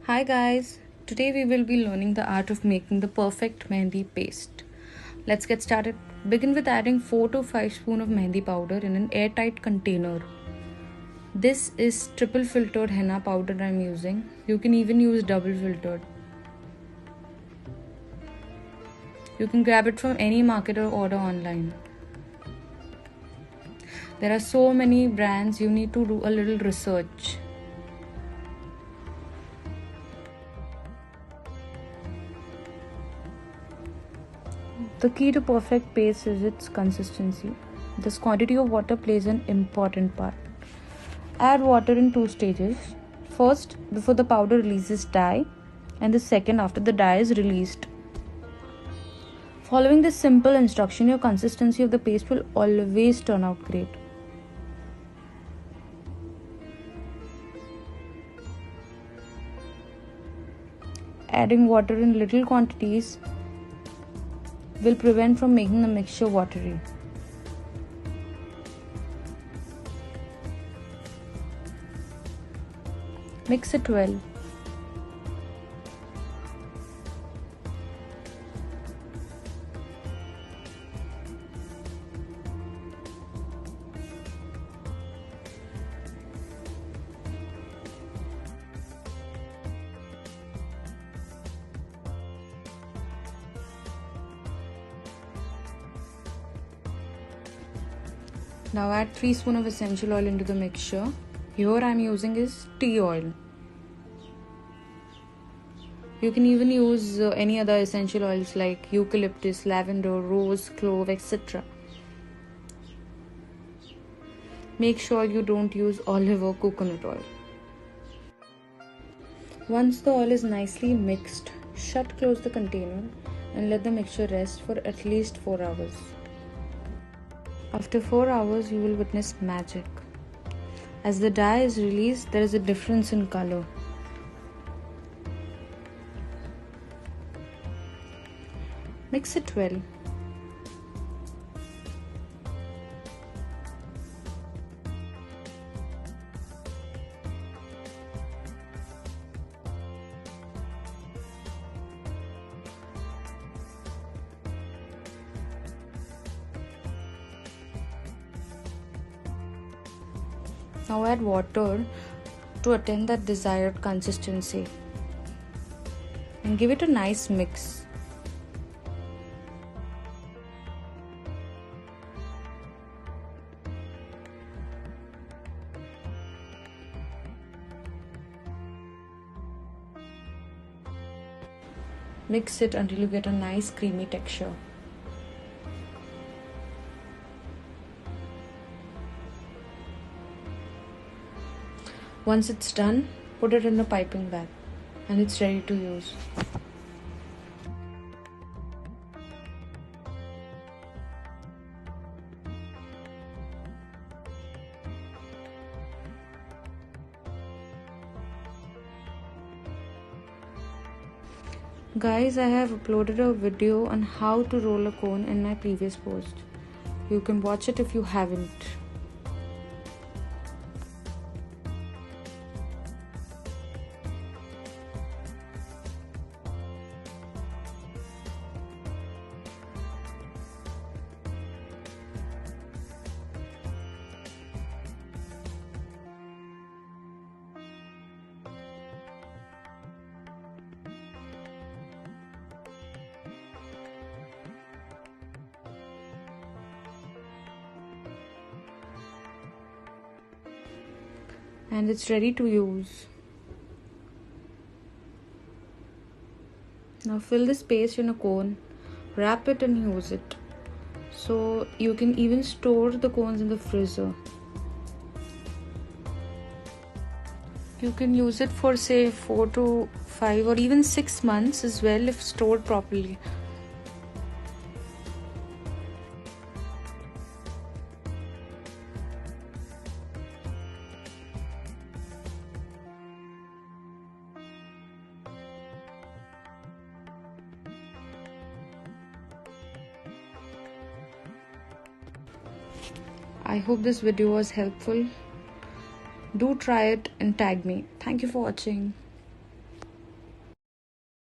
Hi guys, today we will be learning the art of making the perfect mehndi paste. Let's get started. Begin with adding 4 to 5 spoons of mehndi powder in an airtight container. This is triple filtered henna powder I am using. You can even use double filtered. You can grab it from any market or order online. There are so many brands, you need to do a little research. The key to perfect paste is its consistency. This quantity of water plays an important part. Add water in 2 stages. First, before the powder releases dye, and the second after the dye is released. Following this simple instruction, your consistency of the paste will always turn out great. Adding water in little quantities will prevent from making the mixture watery. Mix it well. Now add 3 spoons of essential oil into the mixture. Here I am using is tea oil. You can even use any other essential oils like eucalyptus, lavender, rose, clove, etc. Make sure you don't use olive or coconut oil. Once the oil is nicely mixed, close the container and let the mixture rest for at least 4 hours. After 4 hours, you will witness magic. As the dye is released, there is a difference in color. Mix it well. Now add water to attain that desired consistency and give it a nice mix. Mix it until you get a nice creamy texture. Once it's done, put it in a piping bag and it's ready to use. Guys, I have uploaded a video on how to roll a cone in my previous post. You can watch it if you haven't. And it's ready to use. Now fill this paste in a cone, wrap it and use it. So you can even store the cones in the freezer. You can use it for say 4 to 5 or even 6 months as well if stored properly. I hope this video was helpful. Do try it and tag me. Thank you for watching.